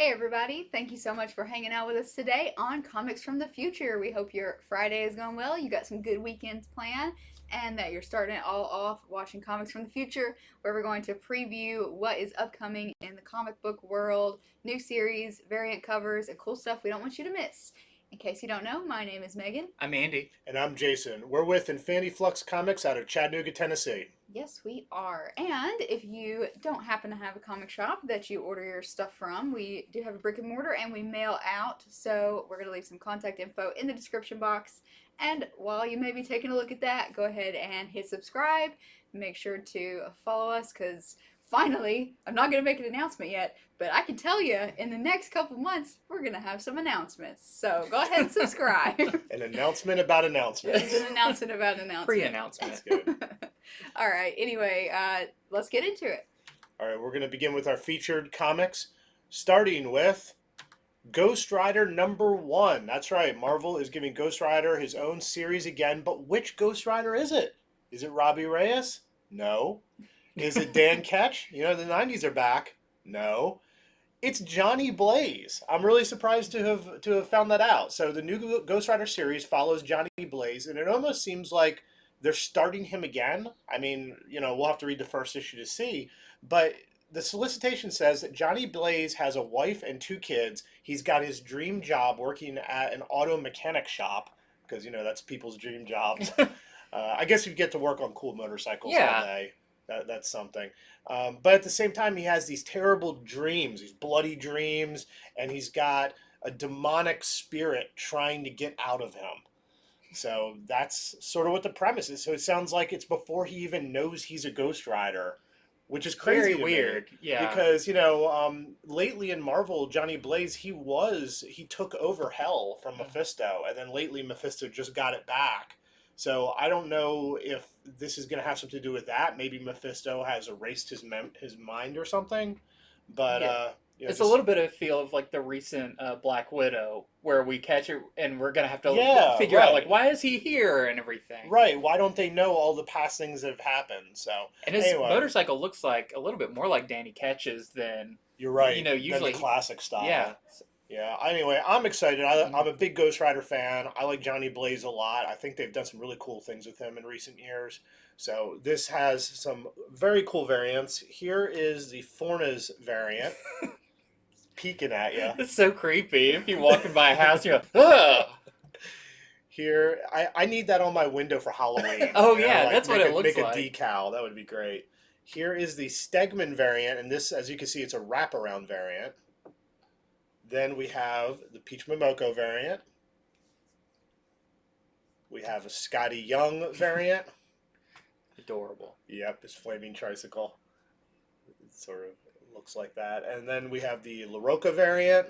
Hey everybody, thank you so much for hanging out with us today on Comics from the Future. We hope your Friday is going well, you got some good weekends planned, and that you're starting it all off watching Comics from the Future, where we're going to preview what is upcoming in the comic book world, new series, variant covers, and cool stuff we don't want you to miss. In case you don't know, my name is Megan. I'm Andy. And I'm Jason. We're with Infinity Flux Comics out of Chattanooga, Tennessee. Yes, we are. And if you don't happen to have a comic shop that you order your stuff from, we do have a brick and mortar and we mail out. So we're going to leave some contact info in the description box. And while you may be taking a look at that, go ahead and hit subscribe. Make sure to follow us because finally, I'm not going to make an announcement yet, but I can tell you in the next couple months, we're going to have some announcements. So go ahead and subscribe. An announcement about announcements. It's an announcement about an announcement. Pre-announcement. That's good. All right. Anyway, let's get into it. All right, we're going to begin with our featured comics, starting with Ghost Rider #1. That's right, Marvel is giving Ghost Rider his own series again, but which Ghost Rider is it? Is it Robbie Reyes? No. Is it Dan Ketch? You know, the 90s are back. No. It's Johnny Blaze. I'm really surprised to have found that out. So the new Ghost Rider series follows Johnny Blaze, and it almost seems like they're starting him again. I mean, you know, we'll have to read the first issue to see, but the solicitation says that Johnny Blaze has a wife and 2 kids. He's got his dream job working at an auto mechanic shop, because, you know, that's people's dream jobs. I guess you get to work on cool motorcycles all day. That's something. But at the same time, he has these terrible dreams, these bloody dreams, and he's got a demonic spirit trying to get out of him. So that's sort of what the premise is. So it sounds like it's before he even knows he's a Ghost Rider, which is crazy. Very weird. Yeah. Because, you know, lately in Marvel, Johnny Blaze, he took over Hell from Mephisto, and then lately Mephisto just got it back. So I don't know if this is going to have something to do with that. Maybe Mephisto has erased his mind or something. But you know, it's a little bit of a feel of like the recent Black Widow, where we catch it and we're going to have to figure out, like, why is he here and everything. Right. Why don't they know all the past things that have happened? So and his motorcycle looks like a little bit more like Danny Ketch's than... You're right. You know, usually... the classic style. Yeah. Yeah. Anyway, I'm excited. I'm a big Ghost Rider fan. I like Johnny Blaze a lot. I think they've done some really cool things with him in recent years. So this has some very cool variants. Here is the FORNES variant. Peeking at you. It's so creepy. If you're walking by a house, you're like, ugh! Here, I need that on my window for Halloween. Oh, yeah, that's what it looks like. Make a decal. That would be great. Here is the STEGMAN variant, and this, as you can see, it's a wraparound variant. Then we have the Peach MOMOKO variant. We have a Scotty Young variant. Adorable. Yep, his flaming tricycle. It sort of looks like that. And then we have the LARROCA variant.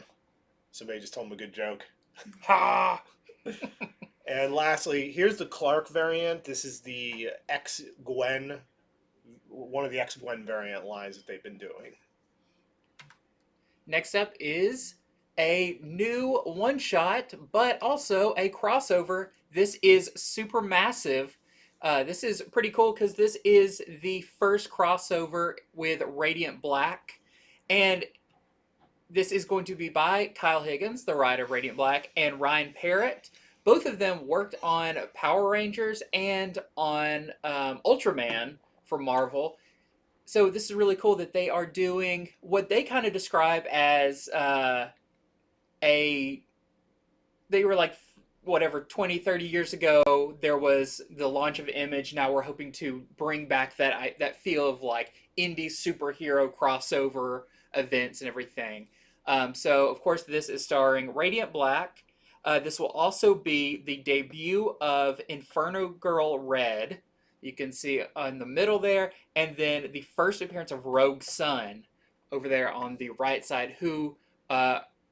Somebody just told him a good joke. Ha! And lastly, here's the CLARKE variant. This is the X-GWEN, one of the X-GWEN variant lines that they've been doing. Next up is a new one-shot, but also a crossover. This is Supermassive. This is pretty cool because this is the first crossover with Radiant Black. And this is going to be by Kyle Higgins, the writer of Radiant Black, and Ryan Parrott. Both of them worked on Power Rangers and on Ultraman for Marvel. So this is really cool that they are doing what they kind of describe as they were like, whatever, 20, 30 years ago, there was the launch of Image. Now we're hoping to bring back that feel of like indie superhero crossover events and everything. So, of course, this is starring Radiant Black. This will also be the debut of Inferno Girl Red. You can see on the middle there. And then the first appearance of Rogue Sun over there on the right side, who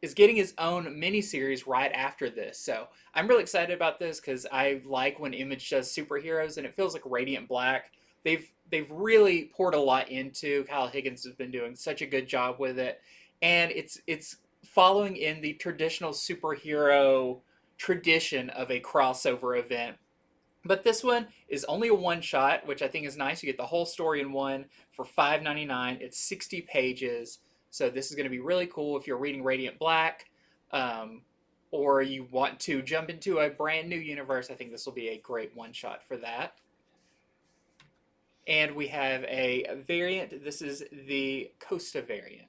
is getting his own miniseries right after this. So I'm really excited about this because I like when Image does superheroes, and it feels like Radiant Black. They've really poured a lot into. Kyle Higgins has been doing such a good job with it, and it's following in the traditional superhero tradition of a crossover event. But this one is only a one-shot, which I think is nice. You get the whole story in one for $5.99. It's 60 pages. So this is going to be really cool if you're reading Radiant Black, or you want to jump into a brand new universe. I think this will be a great one-shot for that. And we have a variant. This is the COSTA variant.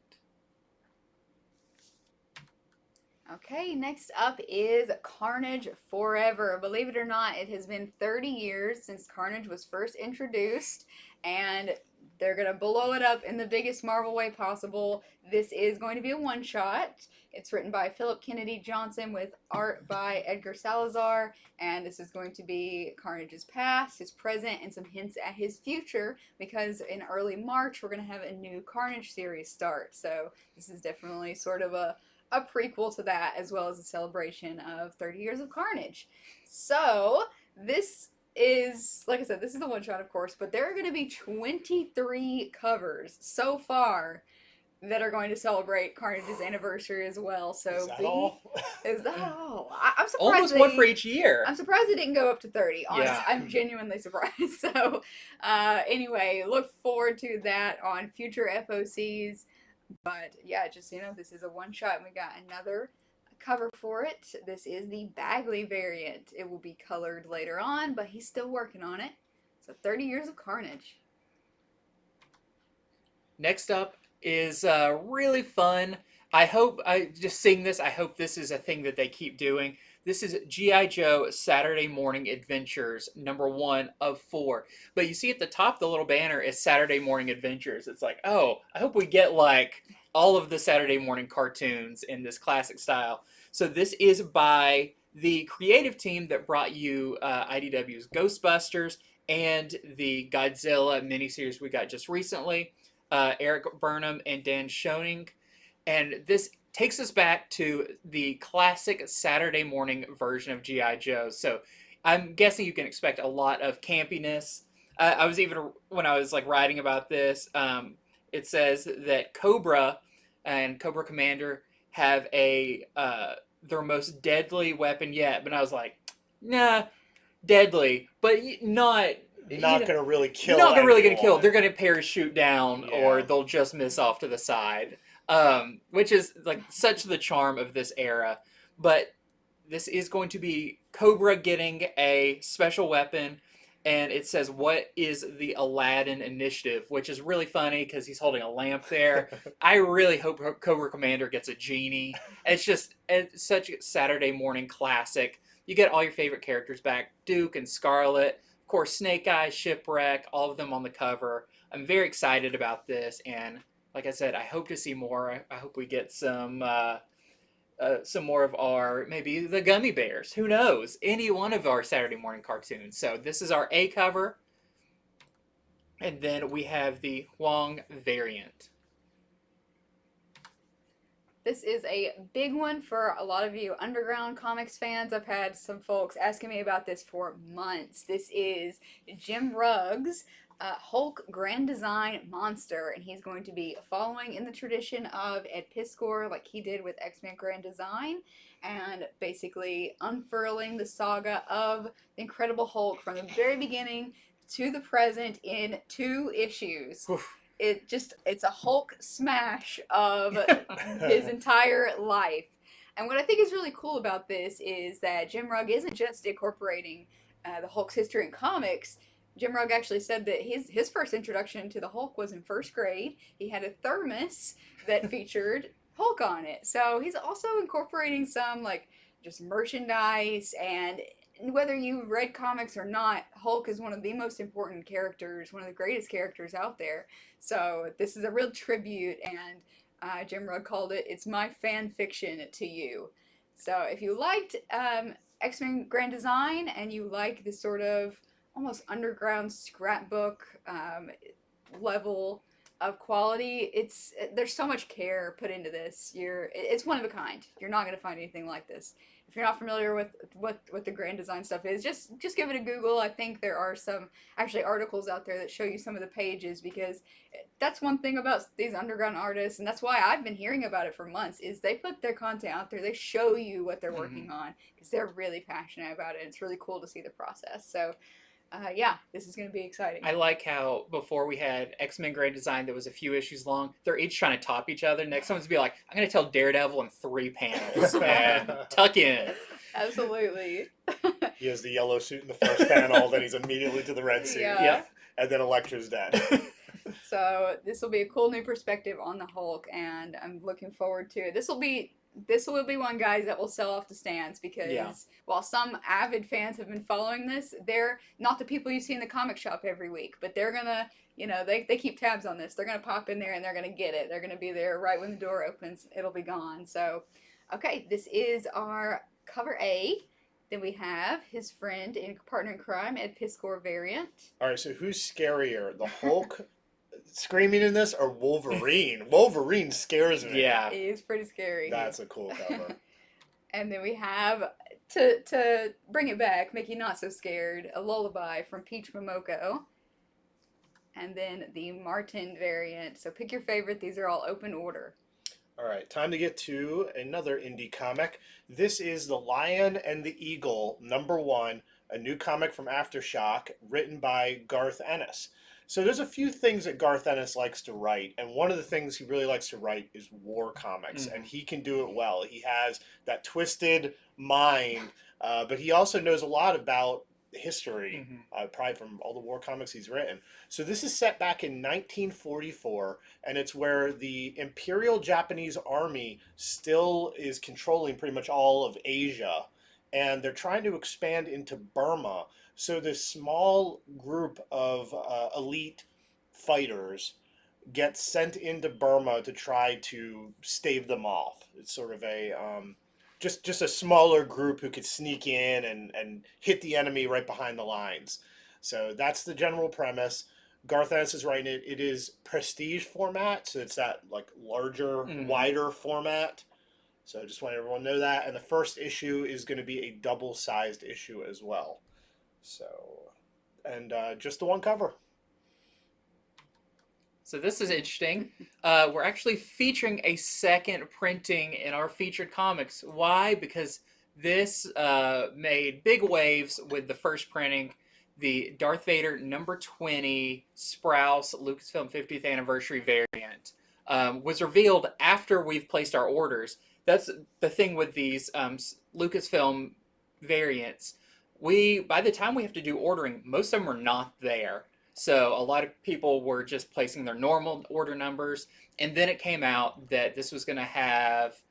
Okay, next up is Carnage Forever. Believe it or not, it has been 30 years since Carnage was first introduced, and they're going to blow it up in the biggest Marvel way possible. This is going to be a one-shot. It's written by Philip Kennedy Johnson with art by Edgar Salazar, and this is going to be Carnage's past, his present, and some hints at his future, because in early March we're going to have a new Carnage series start. So this is definitely sort of a prequel to that, as well as a celebration of 30 years of Carnage. So this is, like I said, this is the one shot, of course, but there are going to be 23 covers so far that are going to celebrate Carnage's anniversary as well. So Is that all? Is that all? I'm surprised. Almost one for each year. I'm surprised it didn't go up to 30. Honestly, Yeah. I'm genuinely surprised. So, anyway, look forward to that on future FOCs. But yeah, just, you know, this is a one shot, and we got another cover for it. This is the Bagley variant. It will be colored later on, but he's still working on it. So 30 years of Carnage. Next up is really fun. I hope, just seeing this, I hope this is a thing that they keep doing. This is G.I. Joe Saturday Morning Adventures, #1 of 4. But you see at the top, the little banner is Saturday Morning Adventures. It's like, oh, I hope we get like all of the Saturday morning cartoons in this classic style. So this is by the creative team that brought you IDW's Ghostbusters and the Godzilla miniseries we got just recently. Eric Burnham and Dan Schoening. And this takes us back to the classic Saturday morning version of G.I. Joe. So I'm guessing you can expect a lot of campiness. I was even, when I was like writing about this, it says that Cobra and Cobra Commander have a their most deadly weapon yet. But I was like, nah, deadly, but not Gonna really kill. Not really gonna anyone. kill. They're gonna parachute down, Yeah. or they'll just miss off to the side. Which is like such the charm of this era. But this is going to be Cobra getting a special weapon, and it says, "What is the Aladdin Initiative?" Which is really funny because he's holding a lamp there. I really hope Cobra Commander gets a genie. It's such a Saturday morning classic. You get all your favorite characters back: Duke and Scarlet, of course, Snake Eyes, Shipwreck, all of them on the cover. I'm very excited about this, and like I said, I hope to see more. I hope we get some more of our, maybe the Gummy Bears. Who knows? Any one of our Saturday morning cartoons. So this is our A cover. And then we have the HUANG variant. This is a big one for a lot of you Underground Comics fans. I've had some folks asking me about this for months. This is Jim Rugg's Hulk Grand Design Monster, and he's going to be following in the tradition of Ed Piskor, like he did with X-Men Grand Design, and basically unfurling the saga of the Incredible Hulk from the very beginning to the present in 2 issues. Oof. It's a Hulk smash of his entire life. And what I think is really cool about this is that Jim Rugg isn't just incorporating the Hulk's history in comics. Jim Rugg actually said that his first introduction to the Hulk was in 1st grade. He had a thermos that featured Hulk on it. So he's also incorporating some like just merchandise, and whether you read comics or not, Hulk is one of the most important characters, one of the greatest characters out there. So this is a real tribute, and Jim Rugg called it, "It's my fan fiction to you." So if you liked X-Men Grand Design and you like this sort of almost underground scrapbook level of quality, there's so much care put into this. It's one of a kind. You're not going to find anything like this. If you're not familiar with what the Grand Design stuff is, just give it a Google. I think there are some actually articles out there that show you some of the pages, because that's one thing about these underground artists, and that's why I've been hearing about it for months, is they put their content out there. They show you what they're working on because they're really passionate about it. It's really cool to see the process. So Yeah, this is going to be exciting. I like how before we had X-Men Grand Design that was a few issues long. They're each trying to top each other. Next one's be like, I'm going to tell Daredevil in 3 panels and tuck in. Absolutely. He has the yellow suit in the first panel, then he's immediately to the red suit. Yeah. And then Elektra's dead. So this will be a cool new perspective on the Hulk, and I'm looking forward to it. This will be one, guys, that will sell off the stands because while some avid fans have been following this, they're not the people you see in the comic shop every week, but they're gonna, they keep tabs on this. They're gonna pop in there and they're gonna get it. They're gonna be there right when the door opens. It'll be gone. So, okay, this is our cover A. Then we have his friend and partner in crime, Ed PISKOR variant. All right, so who's scarier, the Hulk screaming in this or Wolverine? Wolverine scares me. Yeah. He is pretty scary. That's a cool cover. And then we have, to bring it back, make you not so scared, a lullaby from Peach MOMOKO. And then the Martin variant. So pick your favorite. These are all open order. All right, time to get to another indie comic. This is The Lion and the Eagle, #1, a new comic from Aftershock, written by Garth Ennis. So there's a few things that Garth Ennis likes to write, and one of the things he really likes to write is war comics, and he can do it well. He has that twisted mind, but he also knows a lot about history, probably from all the war comics he's written. So this is set back in 1944, and it's where the Imperial Japanese Army still is controlling pretty much all of Asia, and they're trying to expand into Burma. So this small group of elite fighters gets sent into Burma to try to stave them off. It's sort of a just a smaller group who could sneak in and hit the enemy right behind the lines. So that's the general premise. Garth Ennis is writing it. It is prestige format, so it's that like larger, wider format. So I just want everyone to know that. And the first issue is going to be a double-sized issue as well. So, and just the one cover. So this is interesting. We're actually featuring a second printing in our featured comics. Why? Because this made big waves with the first printing. The Darth Vader #20 SPROUSE Lucasfilm 50th Anniversary variant was revealed after we've placed our orders. That's the thing with these Lucasfilm variants. By the time we have to do ordering, most of them are not there. So a lot of people were just placing their normal order numbers, and then it came out that this was going to have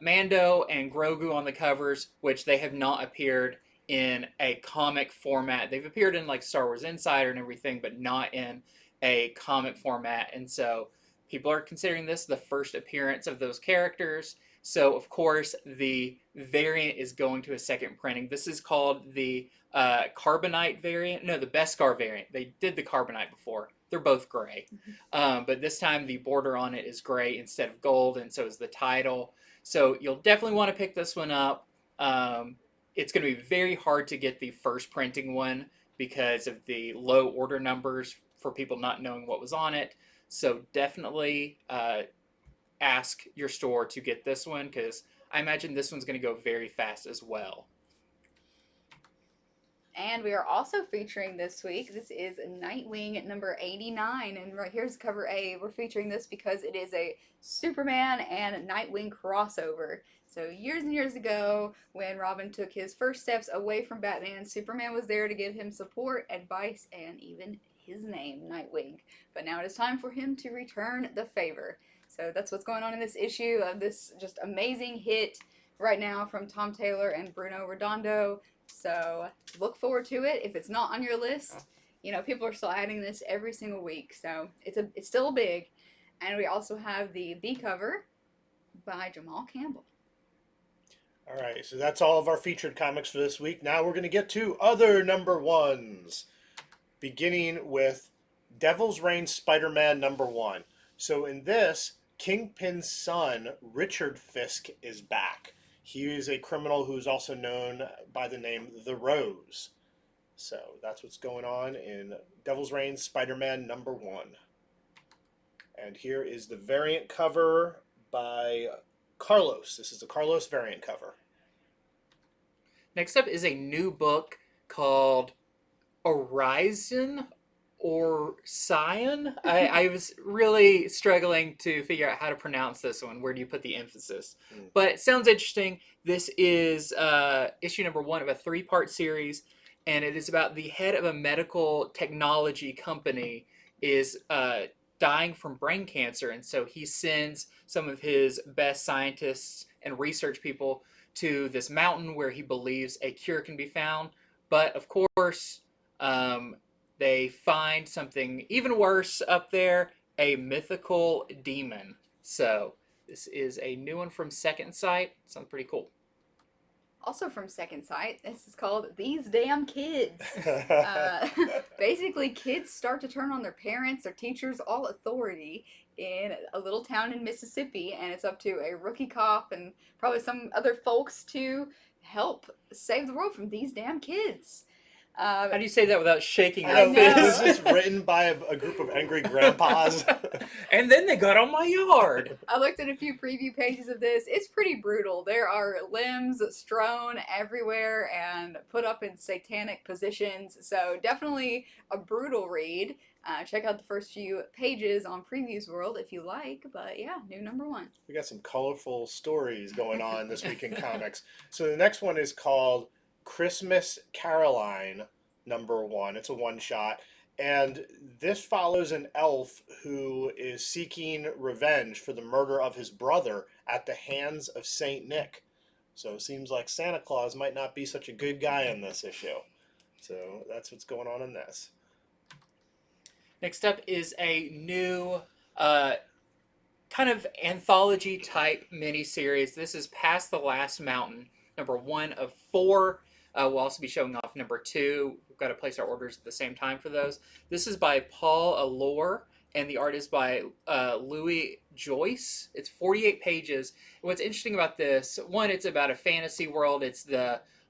Mando and Grogu on the covers, which they have not appeared in a comic format. They've appeared in like Star Wars Insider and everything, but not in a comic format. And so people are considering this the first appearance of those characters. So, of course, the variant is going to a second printing. This is called the Carbonite variant. No, the BESKAR variant. They did the Carbonite before. They're both gray. But this time the border on it is gray instead of gold, and so is the title. So you'll definitely want to pick this one up. It's going to be very hard to get the first printing one because of the low order numbers for people not knowing what was on it. So definitely ask your store to get this one, because I imagine this one's going to go very fast as well. And we are also featuring this week, this is Nightwing #89, and right here's cover A. We're featuring this because it is a Superman and Nightwing crossover. So years and years ago, when Robin took his first steps away from Batman, Superman was there to give him support, advice, and even his name, Nightwing. But now it is time for him to return the favor. So that's what's going on in this issue of this just amazing hit right now from Tom Taylor and Bruno Redondo. So look forward to it. If it's not on your list, you know, people are still adding this every single week. So it's still big. And we also have the B cover by Jamal Campbell. All right, so that's all of our featured comics for this week. Now we're going to get to other #1s, beginning with Devil's Reign Spider-Man #1. So in this, Kingpin's son, Richard Fisk, is back. He is a criminal who's also known by the name The Rose. So that's what's going on in Devil's Reign Spider-Man #1. And here is the variant cover by Carlos. This is the Carlos variant cover. Next up is a new book called, Horizon or Scion. I was really struggling to figure out how to pronounce this one. Where do you put the emphasis? But it sounds interesting. This is issue number 1 of a 3-part series, and it is about the head of a medical technology company is dying from brain cancer, and so he sends some of his best scientists and research people to this mountain where he believes a cure can be found. But of course, they find something even worse up there, a mythical demon. So this is a new one from Second Sight. Sounds pretty cool. Also from Second Sight, this is called These Damn Kids. Basically, kids start to turn on their parents, their teachers, all authority in a little town in Mississippi, and it's up to a rookie cop and probably some other folks to help save the world from these damn kids. How do you say that without shaking I your know, fist? this is written by a group of angry grandpas. And then they got on my yard. I looked at a few preview pages of this. It's pretty brutal. There are limbs strewn everywhere and put up in satanic positions. So definitely a brutal read. Check out the first few pages on Previews World if you like. But yeah, new number 1. We got some colorful stories going on this week in comics. So the next one is called Christmas Caroline number 1. It's a one-shot. And this follows an elf who is seeking revenge for the murder of his brother at the hands of Saint Nick. So it seems like Santa Claus might not be such a good guy in this issue. So that's what's going on in this. Next up is a new kind of anthology type miniseries. This is Past the Last Mountain, number 1 of 4. We'll also be showing off number 2. We've got to place our orders at the same time for those. This is by Paul Allure, and the art is by Louis Joyce. It's 48 pages. What's interesting about this, one, it's about a fantasy world.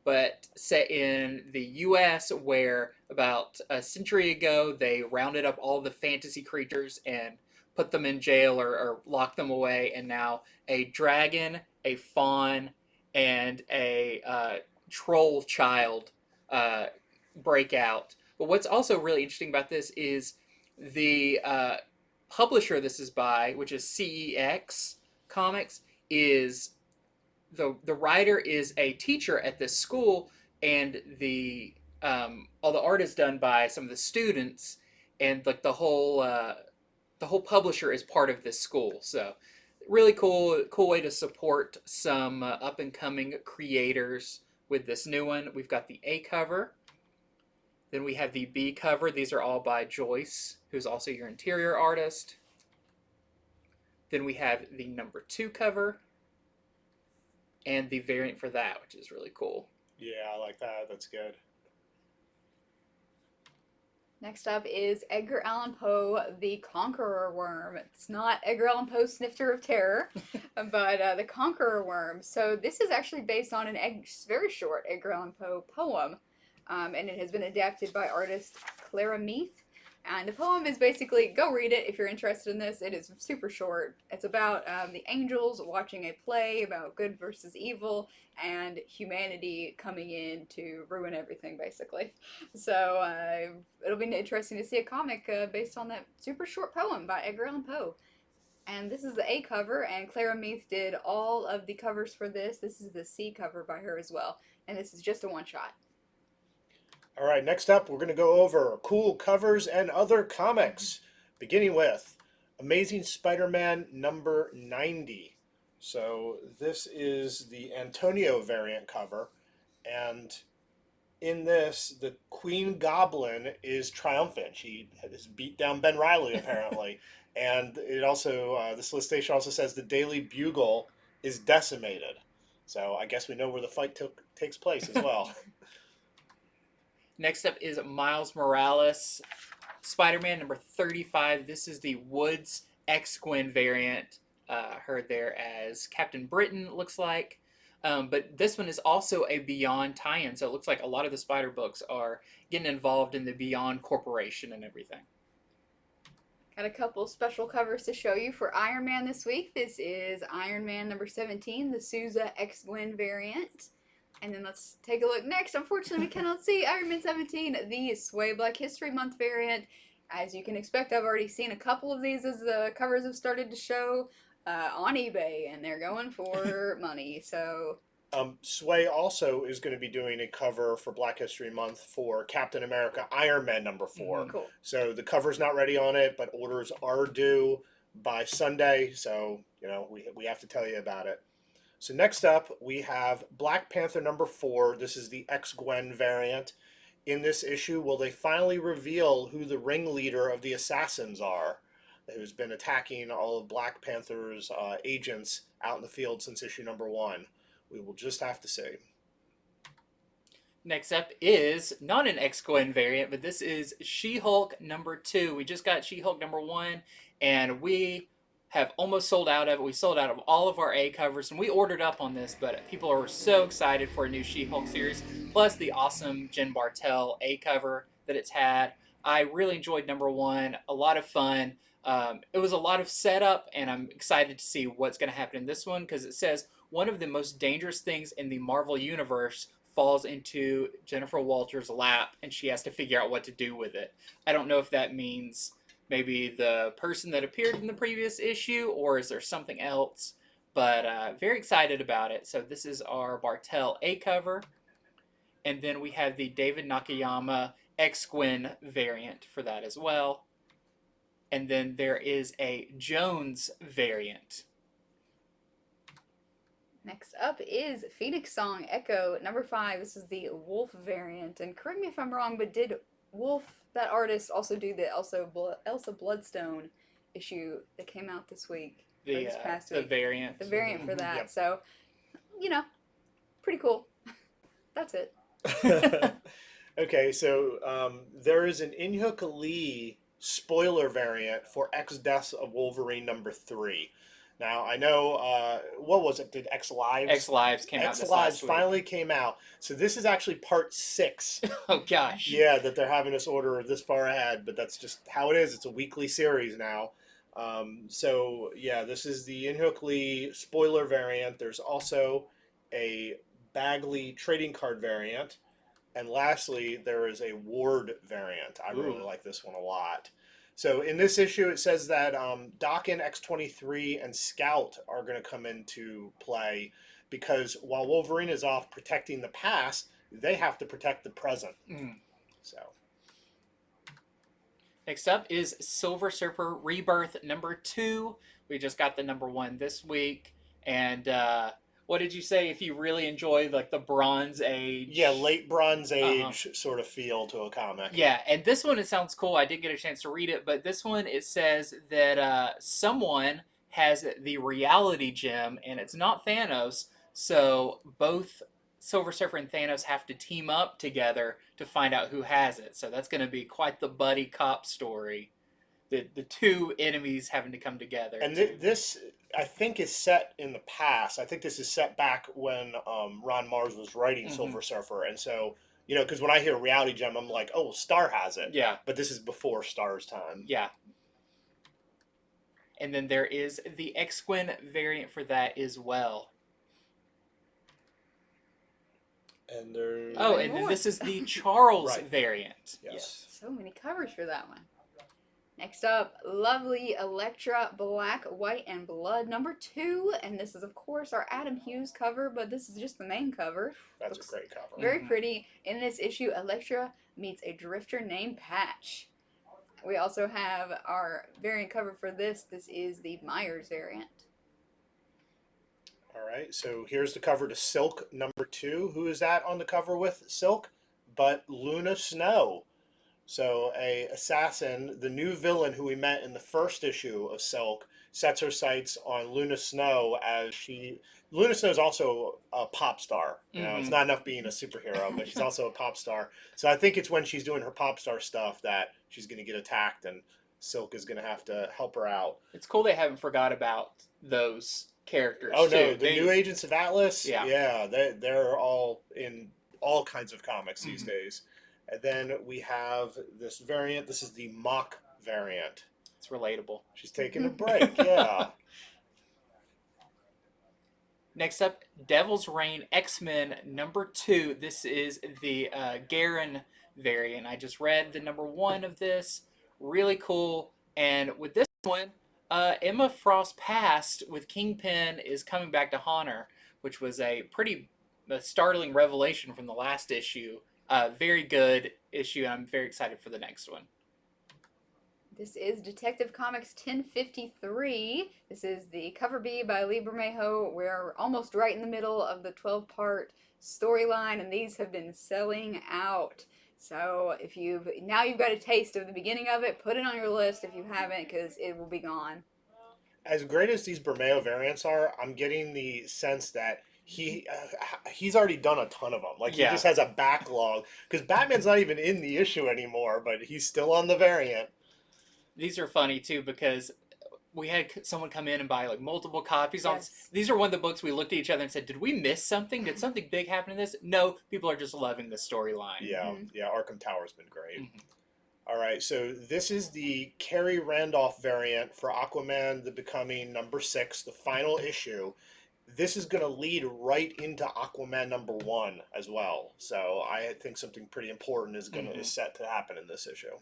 But set in the U.S., where about a century ago they rounded up all the fantasy creatures and put them in jail or locked them away, and now a dragon, a fawn, and a troll child break out. But what's also really interesting about this is the publisher this is by, which is CEX Comics, is the writer is a teacher at this school, and the all the art is done by some of the students, and like the whole publisher is part of this school. So really cool way to support some up and coming creators with this new one. We've got the A cover, then we have the B cover. These are all by Joyce, who's also your interior artist. Then we have the number 2 cover, and the variant for that, which is really cool. Yeah, I like that. That's good. Next up is Edgar Allan Poe, The Conqueror Worm. It's not Edgar Allan Poe's Snifter of Terror, but The Conqueror Worm. So this is actually based on a very short Edgar Allan Poe poem, and it has been adapted by artist Clara Meath. And the poem is basically, go read it if you're interested in this. It is super short. It's about the angels watching a play about good versus evil and humanity coming in to ruin everything, basically. So it'll be interesting to see a comic based on that super short poem by Edgar Allan Poe. And this is the A cover, and Clara Meath did all of the covers for this. This is the C cover by her as well. And this is just a one-shot. All right, next up, we're going to go over cool covers and other comics, beginning with Amazing Spider-Man number 90. So this is the Antonio variant cover, and in this, the Queen Goblin is triumphant. She has beat down Ben Reilly, apparently. And it also, this solicitation also says the Daily Bugle is decimated. So I guess we know where the fight takes place as well. Next up is Miles Morales, Spider-Man number 35. This is the Woods X-GWEN variant. Her there as Captain Britain, looks like. But this one is also a Beyond tie-in, so it looks like a lot of the Spider books are getting involved in the Beyond Corporation and everything. Got a couple special covers to show you for Iron Man this week. This is Iron Man number 17, the Sousa X-GWEN variant. And then let's take a look next. Unfortunately, we cannot see Iron Man 17, the Sway Black History Month variant. As you can expect, I've already seen a couple of these as the covers have started to show on eBay, and they're going for money. So Sway also is going to be doing a cover for Black History Month for Captain America Iron Man #4. cool. So the cover's not ready on it, but orders are due by Sunday. So, you know, we have to tell you about it. So next up, we have Black Panther #4. This is the X-GWEN variant. In this issue, will they finally reveal who the ringleader of the assassins are, who's been attacking all of Black Panther's agents out in the field since issue #1? We will just have to see. Next up is not an X-GWEN variant, but this is She-Hulk #2. We just got She-Hulk #1, and we have almost sold out of it. We sold out of all of our A covers, and we ordered up on this, but people are so excited for a new She-Hulk series, plus the awesome Jen Bartel A cover that it's had. I really enjoyed #1, a lot of fun. It was a lot of setup, and I'm excited to see what's going to happen in this one, because it says one of the most dangerous things in the Marvel Universe falls into Jennifer Walters' lap, and she has to figure out what to do with it. I don't know if that means maybe the person that appeared in the previous issue, or is there something else? But very excited about it. So this is our Bartel A cover. And then we have the David Nakayama X-GWEN variant for that as well. And then there is a Jones variant. Next up is Phoenix Song Echo #5. This is the Wolf variant. And correct me if I'm wrong, but did Wolf, that artist, also do the Elsa Bloodstone issue that came out this week? This past week? The variant. The variant for that. Yep. So, you know, pretty cool. That's it. Okay, so there is an In-Hook Lee spoiler variant for XDeaths of Wolverine #3. Now, I know, what was it? Did X-Lives? X-Lives came out this X-Lives last week. finally came out. So this is actually part 6. Oh, gosh. Yeah, that they're having us order this far ahead, but that's just how it is. It's a weekly series now. So, yeah, this is the In-Hook Lee spoiler variant. There's also a Bagley trading card variant. And lastly, there is a Ward variant. I really like this one a lot. So in this issue, it says that Daken, X-23, and Scout are going to come into play because while Wolverine is off protecting the past, they have to protect the present. So next up is Silver Surfer Rebirth #2. We just got the #1 this week. And what did you say if you really enjoy like the Bronze Age? Yeah, late Bronze Age sort of feel to a comic. Yeah, and this one, it sounds cool. I didn't get a chance to read it, but this one, it says that someone has the reality gem, and it's not Thanos, so both Silver Surfer and Thanos have to team up together to find out who has it. So that's going to be quite the buddy cop story. The two enemies having to come together. And this, I think, is set in the past. I think this is set back when Ron Mars was writing Silver Surfer. And so, you know, because when I hear Reality Gem, I'm like, oh, Star has it. Yeah. But this is before Star's time. Yeah. And then there is the X-GWEN variant for that as well. And there's... Oh, and then this is the Charles variant. Yes. So many covers for that one. Next up, lovely Elektra Black, White, and Blood #2. And this is, of course, our Adam Hughes cover, but this is just the main cover. That's a great cover. Very pretty. In this issue, Elektra meets a drifter named Patch. We also have our variant cover for this. This is the Myers variant. All right, so here's the cover to Silk #2. Who is that on the cover with Silk? But Luna Snow. So a assassin, the new villain who we met in the first issue of Silk, sets her sights on Luna Snow as she... Luna Snow is also a pop star. You know, it's not enough being a superhero, but she's also a pop star. So I think it's when she's doing her pop star stuff that she's going to get attacked, and Silk is going to have to help her out. It's cool they haven't forgot about those characters. Oh, too. no, the new Agents of Atlas, Yeah. they're all in all kinds of comics these days. And then we have this variant. This is the Mock variant. It's relatable. She's taking a break, yeah. Next up, Devil's Reign X-Men #2. This is the Garen variant. I just read the #1 of this. Really cool. And with this one, Emma Frost Past with Kingpin is coming back to haunt her, which was a pretty startling revelation from the last issue. Very good issue, and I'm very excited for the next one. This is Detective Comics 1053. This is the cover B by Lee Bermejo. We're almost right in the middle of the 12-part storyline, and these have been selling out. So if you've got a taste of the beginning of it, put it on your list if you haven't, because it will be gone. As great as these Bermejo variants are, I'm getting the sense that he's already done a ton of them. Like, he just has a backlog, because Batman's not even in the issue anymore, but he's still on the variant. These are funny too, because we had someone come in and buy like multiple copies on these are one of the books we looked at each other and said, did we miss something? Did something big happen in this? No, people are just loving the storyline. Yeah, Arkham Tower's been great. All right, so this is the Carrie Randolph variant for Aquaman the Becoming #6, the final issue. This is going to lead right into Aquaman #1 as well. So I think something pretty important is set to happen in this issue.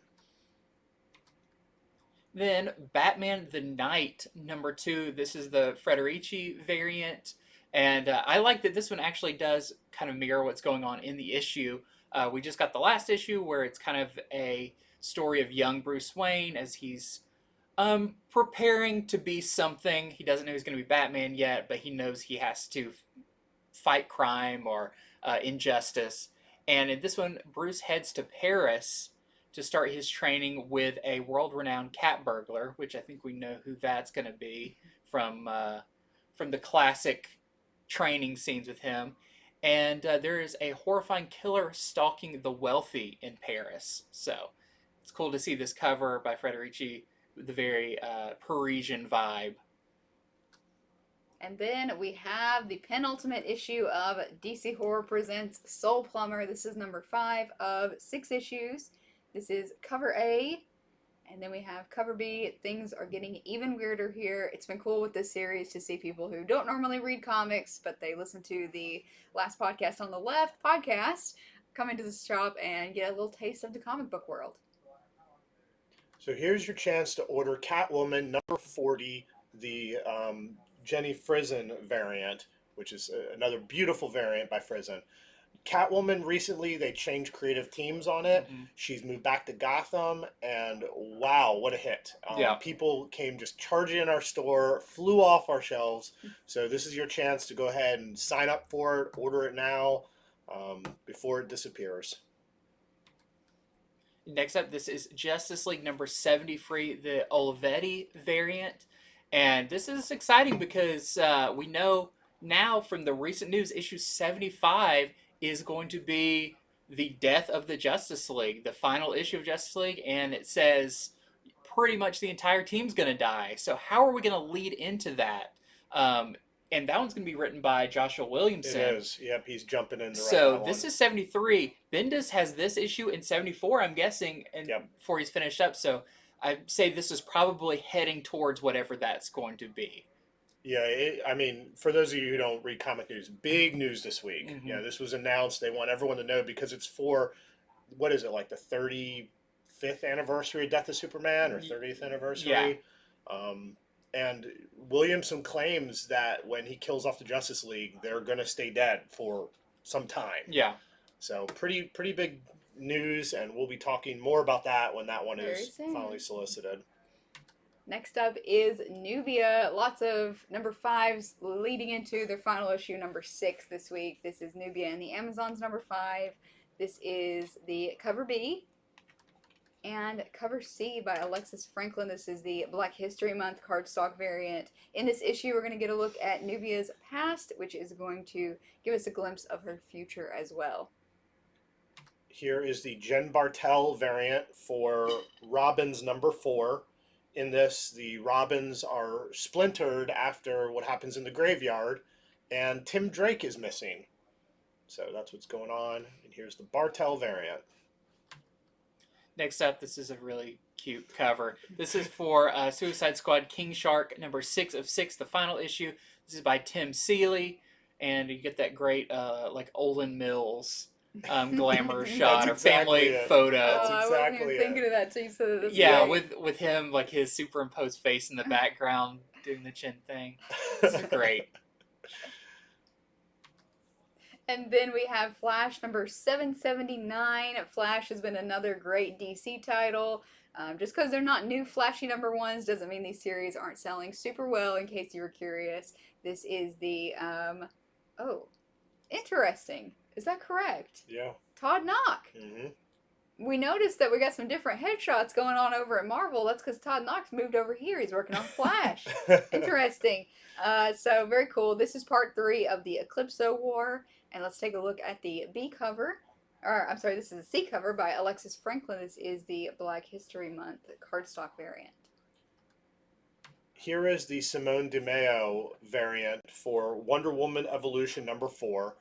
Then Batman the Knight #2. This is the Federici variant. And I like that this one actually does kind of mirror what's going on in the issue. We just got the last issue where it's kind of a story of young Bruce Wayne as he's preparing to be something. He doesn't know he's going to be Batman yet, but he knows he has to fight crime or injustice. And in this one, Bruce heads to Paris to start his training with a world-renowned cat burglar, which I think we know who that's going to be from the classic training scenes with him. And there is a horrifying killer stalking the wealthy in Paris. So it's cool to see this cover by Federici with the very Parisian vibe. And then we have the penultimate issue of DC Horror Presents Soul Plumber. This is #5 of 6 issues. This is cover A, and then we have cover B. Things are getting even weirder here. It's been cool with this series to see people who don't normally read comics, but they listen to the Last Podcast on the Left podcast, come into this shop and get a little taste of the comic book world. So here's your chance to order Catwoman #40, the Jenny Frison variant, which is another beautiful variant by Frison. Catwoman, recently they changed creative teams on it. She's moved back to Gotham, and wow, what a hit. People came just charging in our store, flew off our shelves. So this is your chance to go ahead and sign up for it, order it now, before it disappears. Next up, this is Justice League #73, the Olivetti variant. And this is exciting because we know now from the recent news, issue 75 is going to be the death of the Justice League, the final issue of Justice League, and it says pretty much the entire team's going to die. So how are we going to lead into that? And that one's going to be written by Joshua Williamson. It is. Yep, he's jumping in the right So this is 73. Bendis has this issue in 74, I'm guessing, and before he's finished up. So I'd say this is probably heading towards whatever that's going to be. Yeah, I mean, for those of you who don't read comic news, big news this week. Yeah, this was announced. They want everyone to know because it's for, what is it, like the 35th anniversary of Death of Superman or 30th anniversary? Yeah. And Williamson claims that when he kills off the Justice League, they're going to stay dead for some time. Yeah. So pretty big news, and we'll be talking more about that when that one is finally solicited. Next up is Nubia. Lots of #5s leading into their final issue, #6 this week. This is Nubia and the Amazons #5. This is the cover B. And cover C by Alexis Franklin. This is the Black History Month cardstock variant. In this issue, we're going to get a look at Nubia's past, which is going to give us a glimpse of her future as well. Here is the Jen Bartel variant for Robins #4. In this, the Robins are splintered after what happens in the graveyard, and Tim Drake is missing. So that's what's going on. And here's the Bartel variant. Next up, this is a really cute cover. This is for Suicide Squad King Shark #6 of 6, the final issue. This is by Tim Seeley. and you get that great like Olin Mills glamour shot or exactly family it. photo. That's I wasn't exactly even it. thinking of that till you said it. Yeah, Great. with him, like his superimposed face in the background doing the chin thing. This is great. And then we have Flash number 779. Flash has been another great DC title. Just because they're not new flashy number ones doesn't mean these series aren't selling super well, in case you were curious. This is the, oh, interesting. Is that correct? Yeah. Todd Knock. Mm-hmm. We noticed that we got some different headshots going on over at Marvel. That's because Todd Knox moved over here. He's working on Flash. Interesting. So very cool. This is part 3 of the Eclipso War. And let's take a look at the B cover. Or, I'm sorry, this is the C cover by Alexis Franklin. This is the Black History Month cardstock variant. Here is the Simone DeMeo variant for Wonder Woman Evolution number 4.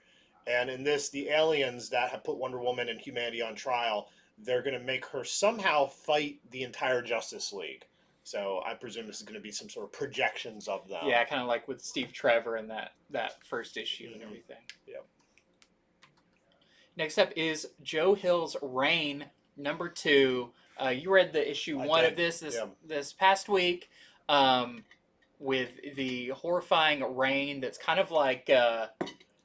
And in this, the aliens that have put Wonder Woman and humanity on trial, they're going to make her somehow fight the entire Justice League. So I presume this is going to be some sort of projections of them. Yeah, kind of like with Steve Trevor in that first issue and everything. Yep. Next up is Joe Hill's Reign number 2. You read the issue 1 of this past week, with the horrifying rain that's kind of like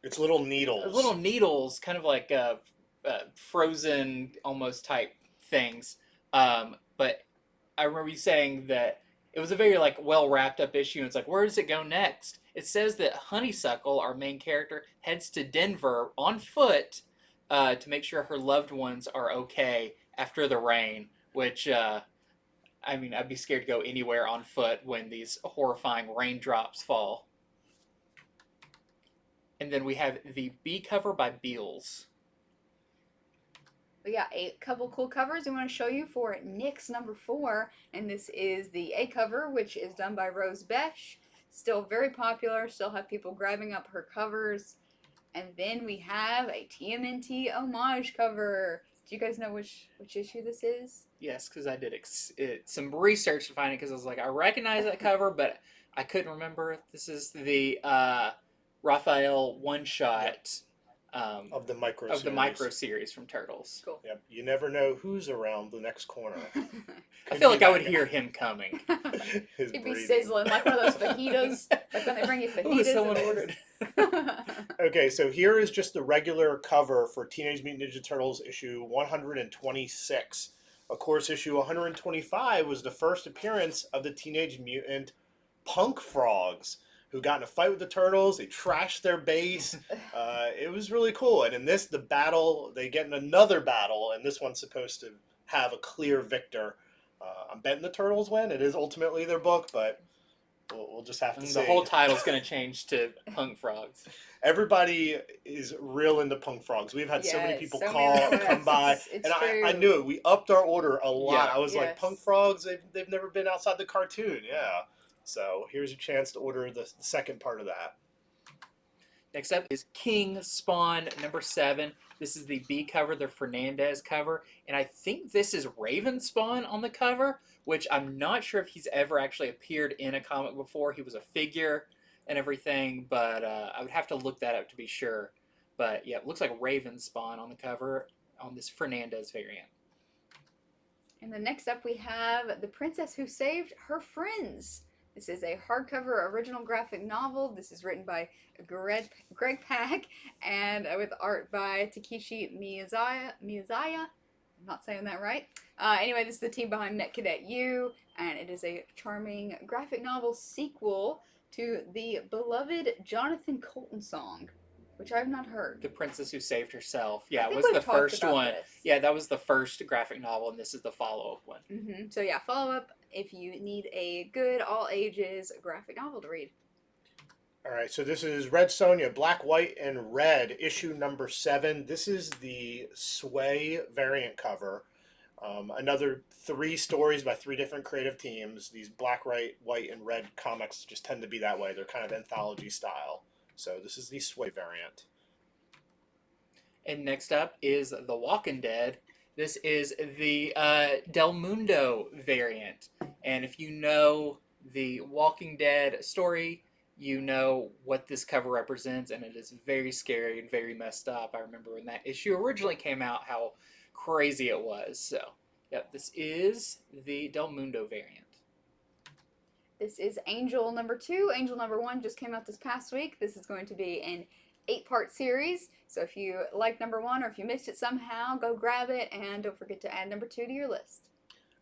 it's little needles. Kind of like frozen almost type things. But I remember you saying that it was a very like well wrapped up issue. And it's like, where does it go next? It says that Honeysuckle, our main character, heads to Denver on foot to make sure her loved ones are okay after the rain. Which, I mean, I'd be scared to go anywhere on foot when these horrifying raindrops fall. And then we have the B cover by Beals. We got a couple cool covers we want to show you for Nick's number 4. And this is the A cover, which is done by Rose Besh. Still very popular. Still have people grabbing up her covers. And then we have a TMNT homage cover. Do you guys know which issue this is? Yes, because I did some research to find it, because I was like, I recognize that cover, but I couldn't remember. This is the Raphael one-shot of the micro series from Turtles. Cool. Yep. You never know who's around the next corner. I feel like I would hear him coming. He'd be sizzling like one of those fajitas. Like when they bring you fajitas. Ooh, someone ordered. Okay, so here is just the regular cover for Teenage Mutant Ninja Turtles issue 126. Of course, issue 125 was the first appearance of the Teenage Mutant Punk Frogs, who got in a fight with the Turtles. They trashed their base. It was really cool. And in this, the battle, they get in another battle, and this one's supposed to have a clear victor. I'm betting the Turtles win. It is ultimately their book, but we'll just have to see. The whole title's going to change to Punk Frogs. Everybody is real into Punk Frogs. We've had so many people come by, it's and true. I knew it. We upped our order a lot. Yeah. I was like, Punk Frogs, they've never been outside the cartoon. Yeah. So here's your chance to order the second part of that. Next up is King Spawn number 7. This is the B cover, the Fernandez cover, and I think this is Raven Spawn on the cover, which I'm not sure if he's ever actually appeared in a comic before. He was a figure and everything, but I would have to look that up to be sure. But yeah, it looks like Raven Spawn on the cover on this Fernandez variant. And then next up we have The Princess Who Saved Her Friends. This is a hardcover original graphic novel. This is written by Greg Pak and with art by Takeshi Miyazaya. I'm not saying that right. Anyway, this is the team behind Net Cadet U, and it is a charming graphic novel sequel to the beloved Jonathan Colton song, which I have not heard. The Princess Who Saved Herself. Yeah, I it think was we've the talked first about one. this. Yeah, that was the first graphic novel, and this is the follow-up one. So yeah, follow up if you need a good all ages graphic novel to read. All right, so this is Red Sonja, Black, White, and Red, issue number 7. This is the Sway variant cover. Another 3 stories by 3 different creative teams. These Black, White, and Red comics just tend to be that way. They're kind of anthology style. So this is the Sway variant. And next up is The Walking Dead. This is the Del Mundo variant. And if you know the Walking Dead story, you know what this cover represents, and it is very scary and very messed up. I remember when that issue originally came out, how crazy it was. So, yep, this is the Del Mundo variant. This is Angel number 2. Angel number 1 just came out this past week. This is going to be an 8-part series. So if you like number 1 or if you missed it somehow, go grab it, and don't forget to add number 2 to your list.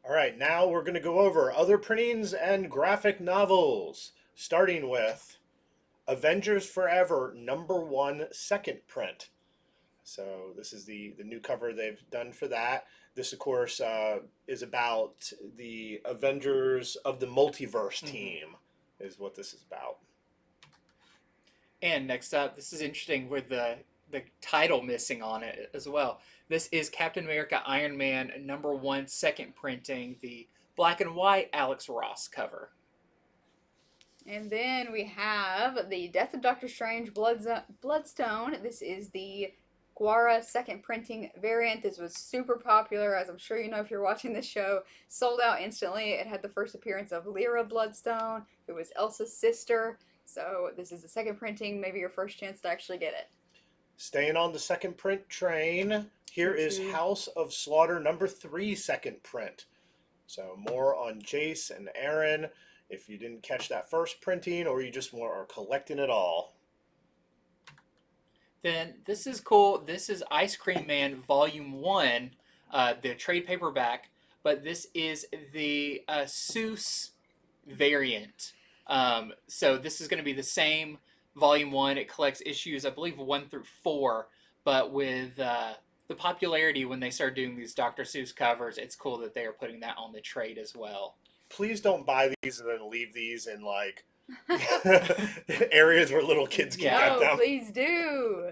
All right, now we're going to go over other printings and graphic novels, starting with Avengers Forever number 1 second print. So this is the new cover they've done for that. This, of course, is about the Avengers of the Multiverse team, is what this is about. And next up, this is interesting with the title missing on it as well. This is Captain America Iron Man number 1 second printing, the black and white Alex Ross cover. And then we have the Death of Doctor Strange Bloodstone. This is the Guara second printing variant. This was super popular, as I'm sure you know if you're watching this show. Sold out instantly. It had the first appearance of Lyra Bloodstone, who was Elsa's sister. So this is the second printing, maybe your first chance to actually get it. Staying on the second print train, here is House of Slaughter number 3 second print. So more on Jace and Aaron if you didn't catch that first printing or you just are collecting it all. Then this is cool. This is Ice Cream Man Volume 1, the trade paperback, but this is the Seuss variant. So this is going to be the same Volume 1. It collects issues, I believe, 1 through 4, but with the popularity when they start doing these Dr. Seuss covers, it's cool that they are putting that on the trade as well. Please don't buy these and then leave these in, like, areas where little kids can get them. Oh, please do.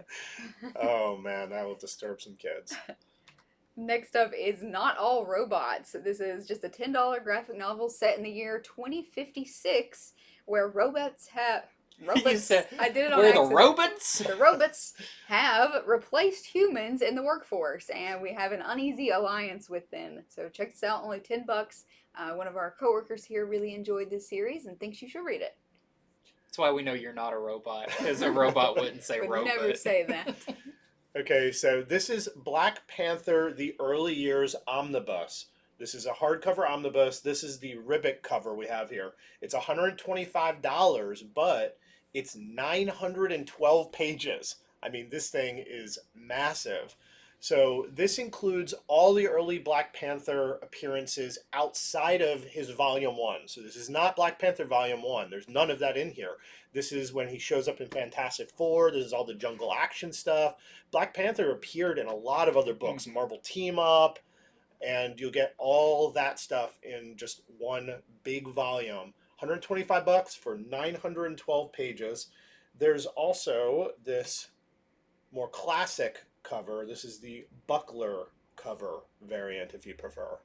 Oh, man, that will disturb some kids. Next up is Not All Robots. This is just a $10 graphic novel set in the year 2056, where robots have... Robots. I did it on accident. The robots? The robots have replaced humans in the workforce, and we have an uneasy alliance with them. So check this out, only $10. One of our coworkers here really enjoyed this series and thinks you should read it. That's why we know you're not a robot, because a robot wouldn't say Would robot. never say that. Okay, so this is Black Panther, the Early Years Omnibus. This is a hardcover omnibus. This is the Ribbit cover we have here. It's $125, but it's 912 pages. I mean, this thing is massive. So this includes all the early Black Panther appearances outside of his Volume 1. So this is not Black Panther Volume 1. There's none of that in here. This is when he shows up in Fantastic Four. This is all the jungle action stuff. Black Panther appeared in a lot of other books, Marvel Team Up, and you'll get all that stuff in just one big volume. $125 for 912 pages. There's also this more classic cover. This is the Buckler cover variant, if you prefer.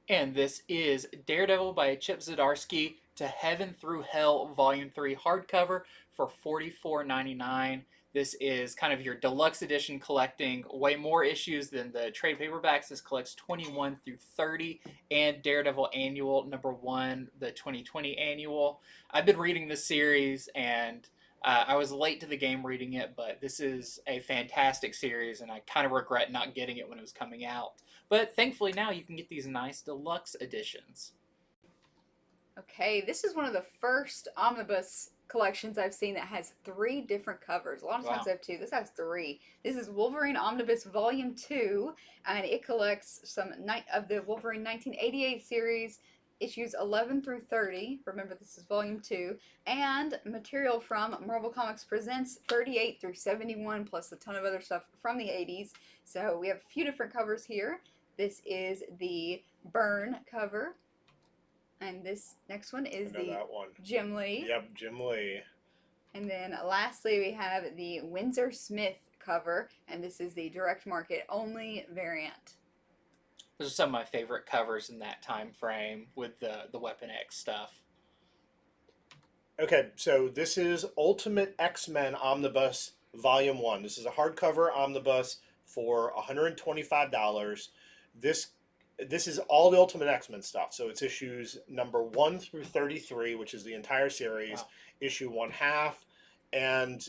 And this is Daredevil by Chip Zdarsky, To Heaven Through Hell Volume 3 hardcover for $44.99. This is kind of your deluxe edition, collecting way more issues than the trade paperbacks. This collects 21 through 30, and Daredevil Annual number 1, the 2020 annual. I've been reading this series, and I was late to the game reading it, but this is a fantastic series, and I kind of regret not getting it when it was coming out. But thankfully now you can get these nice deluxe editions. Okay, this is one of the first omnibus collections I've seen that has 3 different covers. A lot of times I have 2. This has 3. This is Wolverine Omnibus Volume 2, and it collects some of the Wolverine 1988 series, issues 11 through 30. Remember, this is Volume 2. And material from Marvel Comics Presents 38 through 71, plus a ton of other stuff from the 80s. So we have a few different covers here. This is the Byrne cover. And this next one is Jim Lee. Yep, Jim Lee. And then lastly, we have the Windsor Smith cover, and this is the direct market only variant. Those are some of my favorite covers in that time frame with the Weapon X stuff. Okay, so this is Ultimate X-Men Omnibus Volume 1. This is a hardcover omnibus for $125. This this is all the Ultimate X-Men stuff. So it's issues number 1 through 33, which is the entire series, Wow. issue 1/2. And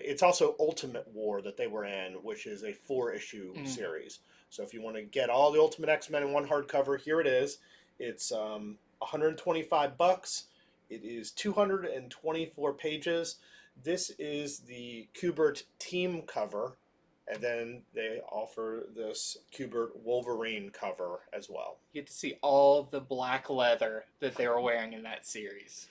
it's also Ultimate War that they were in, which is a 4-issue series. So if you want to get all the Ultimate X-Men in one hardcover, here it is. It's $125. It is 224 pages. This is the Kubert team cover, and then they offer this Kubert Wolverine cover as well. You get to see all the black leather that they were wearing in that series.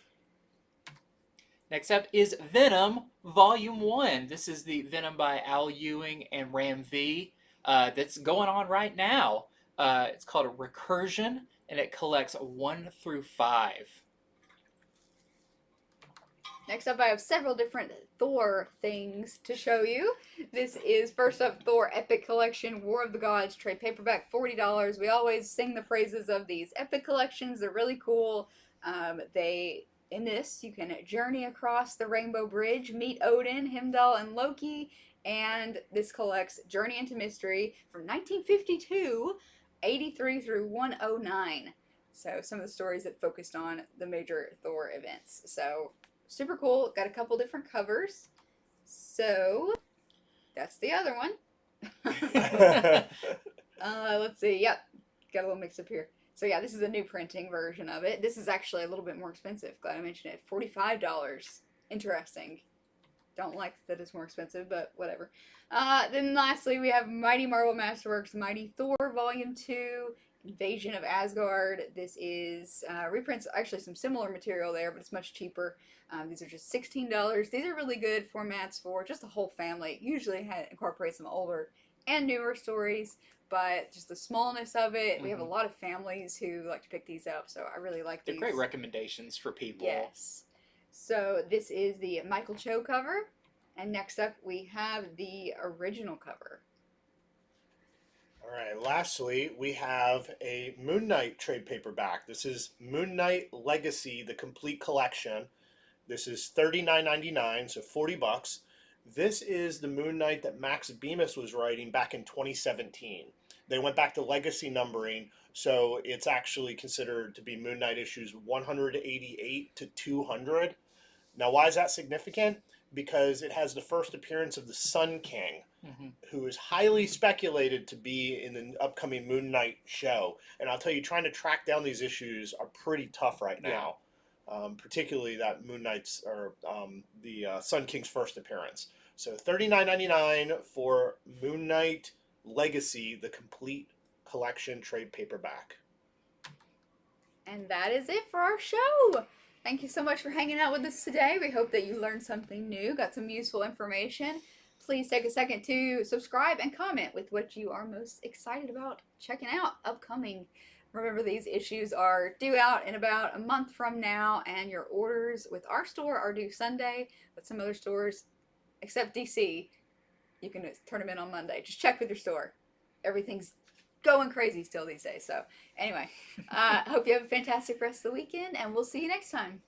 Next up is Venom Volume 1. This is the Venom by Al Ewing and Ram V that's going on right now. It's called a Recursion, and it collects 1 through 5. Next up, I have several different Thor things to show you. This is, first up, Thor Epic Collection, War of the Gods, trade paperback, $40. We always sing the praises of these epic collections. They're really cool. In this, you can journey across the Rainbow Bridge, meet Odin, Heimdall, and Loki, and this collects Journey into Mystery from 1952, 83 through 109. So some of the stories that focused on the major Thor events. So super cool. Got a couple different covers. So that's the other one. Let's see. Yep. Got a little mix up here. So yeah, this is a new printing version of it. This is actually a little bit more expensive. Glad I mentioned it. $45. Interesting. Don't like that it's more expensive, but whatever. Then lastly, we have Mighty Marvel Masterworks Mighty Thor Volume 2. Invasion of Asgard. This is reprints, actually some similar material there, but it's much cheaper. These are just $16. These are really good formats for just the whole family. Usually incorporate some older and newer stories, but just the smallness of it. We have a lot of families who like to pick these up, so I really like these. They're great recommendations for people. Yes. So this is the Michael Cho cover, and next up we have the original cover. All right, lastly, we have a Moon Knight trade paperback. This is Moon Knight Legacy, the complete collection. This is $39.99, so $40. This is the Moon Knight that Max Bemis was writing back in 2017. They went back to legacy numbering, so it's actually considered to be Moon Knight issues 188 to 200. Now, why is that significant? Because it has the first appearance of the Sun King, who is highly speculated to be in the upcoming Moon Knight show. And I'll tell you, trying to track down these issues are pretty tough right now, particularly that Moon Knight's or the Sun King's first appearance. So $39.99 for Moon Knight Legacy, the complete collection trade paperback. And that is it for our show. Thank you so much for hanging out with us today. We hope that you learned something new, got some useful information. Please take a second to subscribe and comment with what you are most excited about checking out upcoming. Remember, these issues are due out in about a month from now, and your orders with our store are due Sunday, but some other stores, except DC, you can turn them in on Monday. Just check with your store. Everything's going crazy still these days. So anyway, hope you have a fantastic rest of the weekend, and we'll see you next time.